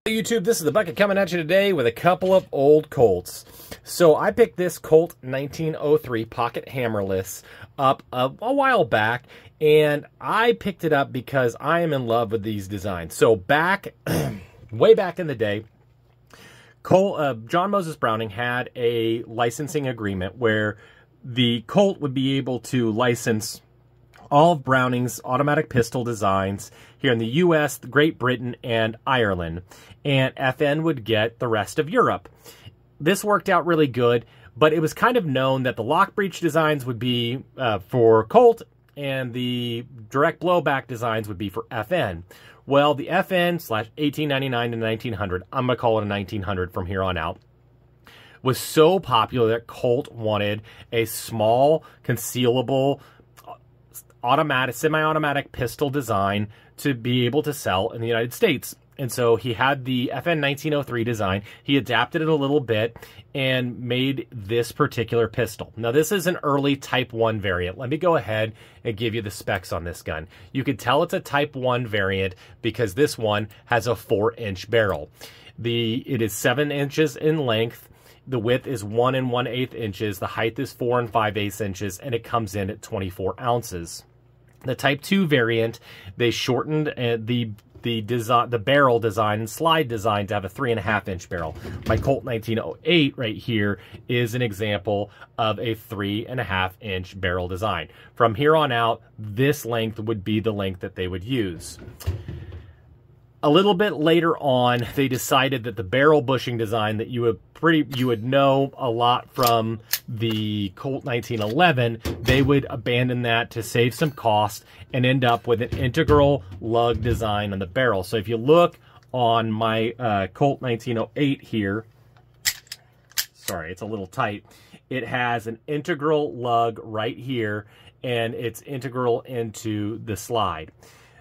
YouTube, this is the Bucket coming at you today with a couple of old Colts. So I picked this Colt 1903 Pocket Hammerless up a while back, and I picked it up because I am in love with these designs. So back, way back in the day, John Moses Browning had a licensing agreement where the Colt would be able to license all of Browning's automatic pistol designs here in the U.S., Great Britain, and Ireland. And FN would get the rest of Europe. This worked out really good, but it was kind of known that the lock breech designs would be for Colt and the direct blowback designs would be for FN. Well, the FN/1899 to 1900, I'm going to call it a 1900 from here on out, was so popular that Colt wanted a small, concealable, automatic, semi-automatic pistol design to be able to sell in the United States. And so he had the FN 1903 design. He adapted it a little bit and made this particular pistol. Now, this is an early Type 1 variant. Let me go ahead and give you the specs on this gun. You can tell it's a Type 1 variant because this one has a 4-inch barrel. It is 7 inches in length. The width is 1 1/8 inches. The height is 4 5/8 inches, and it comes in at 24 ounces. The Type 2 variant, they shortened the barrel design and slide design to have a 3.5-inch barrel. My Colt 1908 right here is an example of a 3.5-inch barrel design. From here on out, this length would be the length that they would use. A little bit later on, they decided that the barrel bushing design that you would know a lot from the Colt 1911, they would abandon that to save some cost and end up with an integral lug design on the barrel. So if you look on my Colt 1908 here, sorry, it's a little tight. It has an integral lug right here, and it's integral into the slide.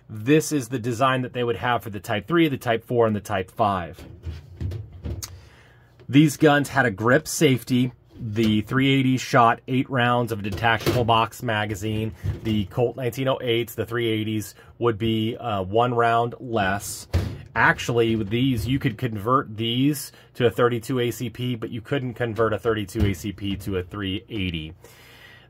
This is the design that they would have for the Type 3, the Type 4, and the Type 5. These guns had a grip safety. The 380 shot 8 rounds of a detachable box magazine. The Colt 1908s, the 380s, would be 1 round less. Actually, with these, you could convert these to a 32 ACP, but you couldn't convert a 32 ACP to a 380.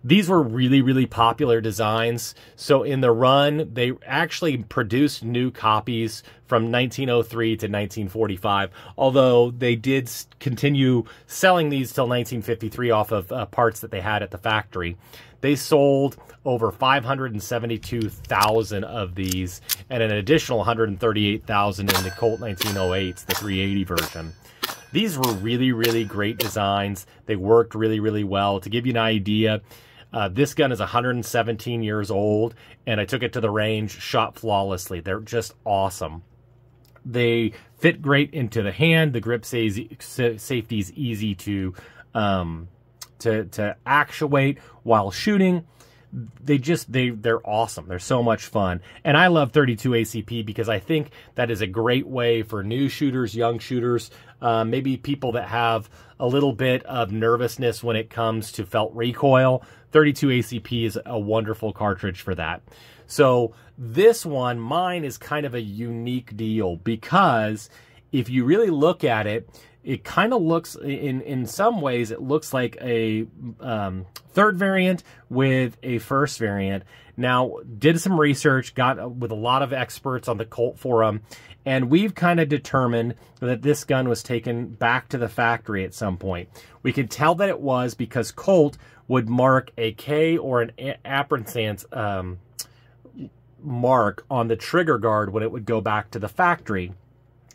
These were really, really popular designs. So in the run, they actually produced new copies from 1903 to 1945, although they did continue selling these till 1953 off of parts that they had at the factory. They sold over 572,000 of these and an additional 138,000 in the Colt 1908s, the 380 version. These were really, really great designs. They worked really, really well. To give you an idea, this gun is 117 years old, and I took it to the range, shot flawlessly. They're just awesome. They fit great into the hand. The grip safety is easy to actuate while shooting. They're awesome. They're so much fun. And I love 32 ACP because I think that is a great way for new shooters, young shooters, maybe people that have a little bit of nervousness when it comes to felt recoil. 32 ACP is a wonderful cartridge for that. So this one, mine, is kind of a unique deal because if you really look at it, it kind of looks, in some ways, it looks like a third variant with a first variant. Now, did some research, got with a lot of experts on the Colt forum, and we've kind of determined that this gun was taken back to the factory at some point. We can tell that it was because Colt would mark a K or an ampersand mark on the trigger guard when it would go back to the factory.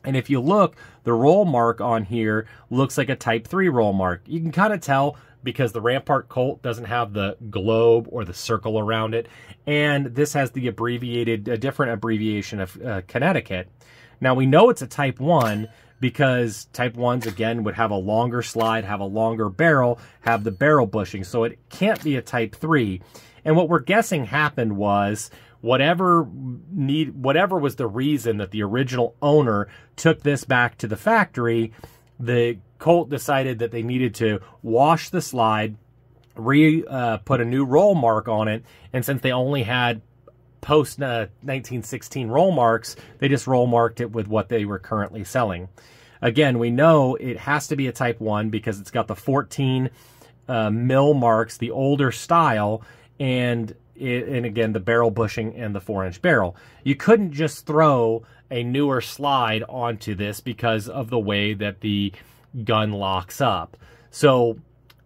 And if you look, the roll mark on here looks like a Type 3 roll mark. You can kind of tell because the Rampart Colt doesn't have the globe or the circle around it. And this has the a different abbreviation of Connecticut. Now, we know it's a Type 1 because Type 1s, again, would have a longer slide, have a longer barrel, have the barrel bushing. So it can't be a Type 3. And what we're guessing happened was whatever was the reason that the original owner took this back to the factory, the Colt decided that they needed to wash the slide, put a new roll mark on it, and since they only had post 1916 roll marks. They just roll marked it with what they were currently selling. Again, we know it has to be a Type 1 because it's got the 14 mil marks, the older style, and again, the barrel bushing and the 4-inch barrel. You couldn't just throw a newer slide onto this because of the way that the gun locks up. So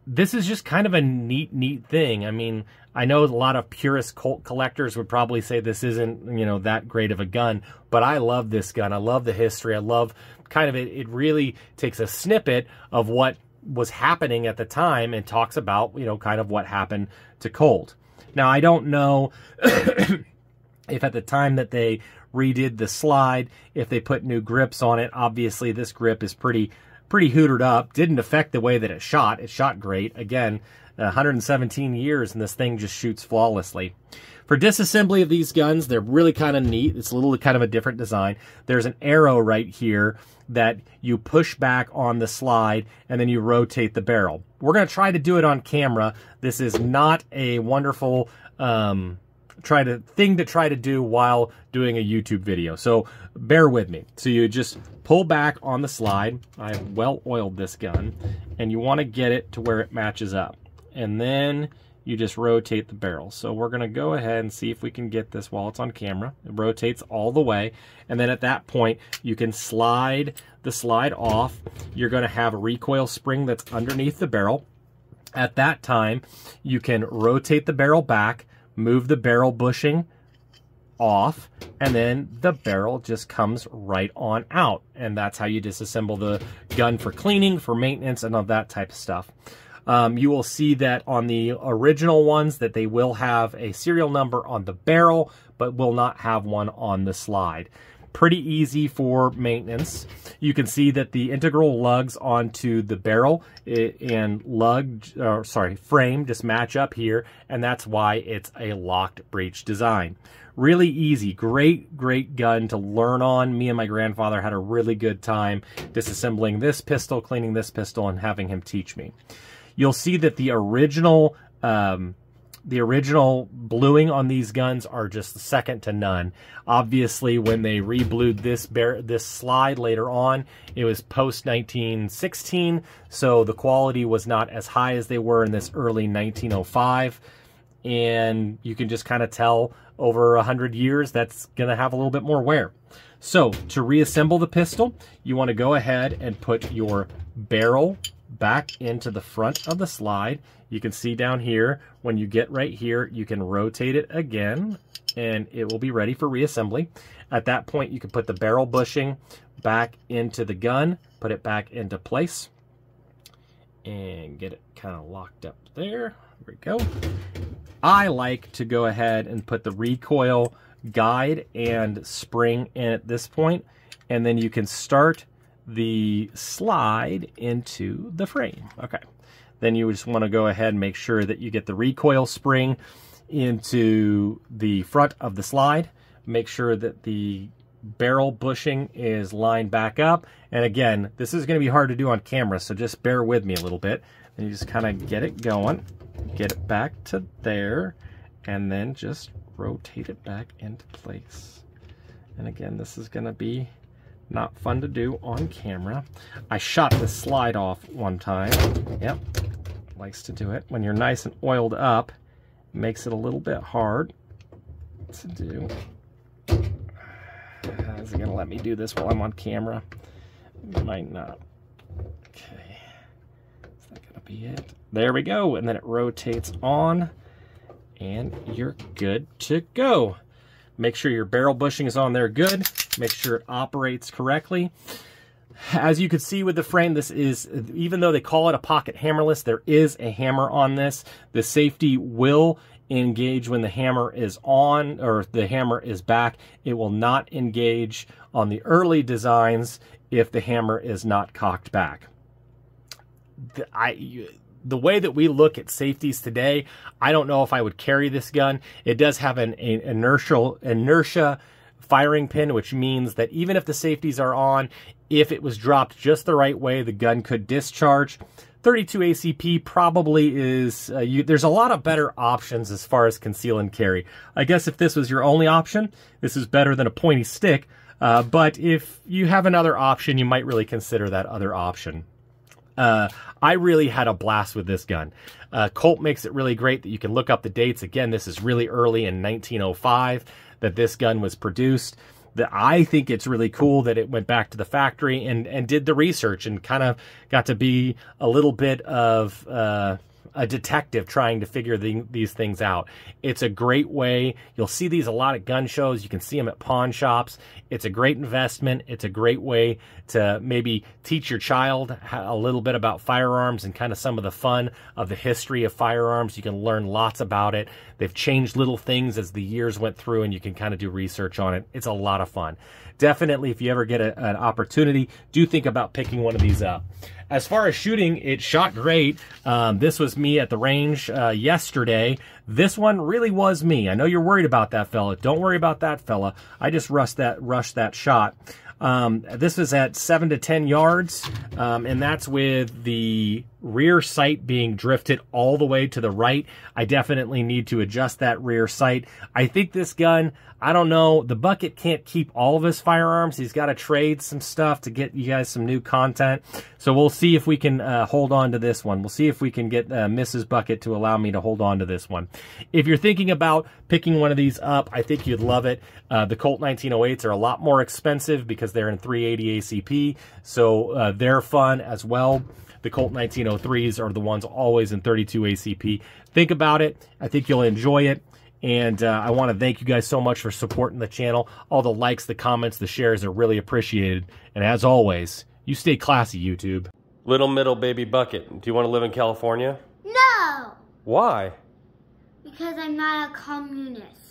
this is just kind of a neat thing. I mean, I know a lot of purist Colt collectors would probably say this isn't, you know, that great of a gun, but I love this gun. I love the history. I love kind of it really takes a snippet of what was happening at the time and talks about, you know, kind of what happened to Colt. Now, I don't know if at the time that they redid the slide, if they put new grips on it. Obviously, this grip is pretty hootered up. Didn't affect the way that it shot. It shot great. Again, 117 years, and this thing just shoots flawlessly. For disassembly of these guns, they're really kind of neat. It's a little kind of a different design. There's an arrow right here that you push back on the slide, and then you rotate the barrel. We're going to try to do it on camera. This is not a wonderful thing to try to do while doing a YouTube video, so bear with me. So you just pull back on the slide. I have well oiled this gun, and you want to get it to where it matches up, and then you just rotate the barrel. So we're going to go ahead and see if we can get this while it's on camera. It rotates all the way, and then at that point you can slide the slide off. You're going to have a recoil spring that's underneath the barrel. At that time you can rotate the barrel back, move the barrel bushing off, and then the barrel just comes right on out. And that's how you disassemble the gun for cleaning, for maintenance, and all that type of stuff. You will see that on the original ones that they will have a serial number on the barrel, but will not have one on the slide. Pretty easy for maintenance. You can see that the integral lugs onto the barrel and frame just match up here, and that's why it's a locked breech design. Really easy, great gun to learn on. Me and my grandfather had a really good time disassembling this pistol, cleaning this pistol, and having him teach me. You'll see that the original bluing on these guns are just second to none. Obviously, when they reblued this slide later on, it was post 1916, so the quality was not as high as they were in this early 1905. And you can just kind of tell over 100 years that's going to have a little bit more wear. So to reassemble the pistol, you want to go ahead and put your barrel back into the front of the slide. You can see down here, when you get right here, you can rotate it again and it will be ready for reassembly. At that point, you can put the barrel bushing back into the gun, put it back into place, and get it kind of locked up there. There we go. I like to go ahead and put the recoil guide and spring in at this point, and then you can start the slide into the frame. Okay. Then you just want to go ahead and make sure that you get the recoil spring into the front of the slide. Make sure that the barrel bushing is lined back up. And again, this is going to be hard to do on camera, so just bear with me a little bit. And you just kind of get it going, get it back to there, and then just rotate it back into place. And again, this is going to be not fun to do on camera. I shot this slide off one time. Yep, likes to do it. When you're nice and oiled up, it makes it a little bit hard to do. Is it gonna let me do this while I'm on camera? It might not. Okay, is that gonna be it? There we go, and then it rotates on, and you're good to go. Make sure your barrel bushing is on there good. Make sure it operates correctly. As you can see with the frame, this is, even though they call it a pocket hammerless, there is a hammer on this. The safety will engage when the hammer is on, or the hammer is back. It will not engage on the early designs if the hammer is not cocked back. The way that we look at safeties today, I don't know if I would carry this gun. It does have an inertia firing pin, which means that even if the safeties are on, if it was dropped just the right way, the gun could discharge. 32 ACP probably is, there's a lot of better options as far as conceal and carry. I guess if this was your only option, this is better than a pointy stick. But if you have another option, you might really consider that other option. I really had a blast with this gun. Colt makes it really great that you can look up the dates. Again, this is really early in 1905 that this gun was produced. I think it's really cool that it went back to the factory and did the research and kind of got to be a little bit of a detective trying to figure these things out. It's a great way. You'll see these a lot at gun shows. You can see them at pawn shops. It's a great investment. It's a great way to maybe teach your child a little bit about firearms and kind of some of the fun of the history of firearms. You can learn lots about it. They've changed little things as the years went through, and you can kind of do research on it. It's a lot of fun. Definitely, if you ever get an opportunity, do think about picking one of these up. As far as shooting, it shot great. This was me at the range yesterday. This one really was me. I know you're worried about that fella. Don't worry about that fella. I just rushed that shot. This was at 7 to 10 yards, and that's with the rear sight being drifted all the way to the right. I definitely need to adjust that rear sight. I think this gun, I don't know, the Bucket can't keep all of his firearms. He's got to trade some stuff to get you guys some new content. So we'll see if we can hold on to this one. We'll see if we can get Mrs. Bucket to allow me to hold on to this one. If you're thinking about picking one of these up, I think you'd love it. The Colt 1908s are a lot more expensive because they're in 380 ACP, so they're fun as well. The Colt 1903s are the ones always in 32 ACP. Think about it. I think you'll enjoy it. And I want to thank you guys so much for supporting the channel. All the likes, the comments, the shares are really appreciated. And as always, you stay classy, YouTube. Little middle baby Bucket, do you want to live in California? No! Why? Because I'm not a communist.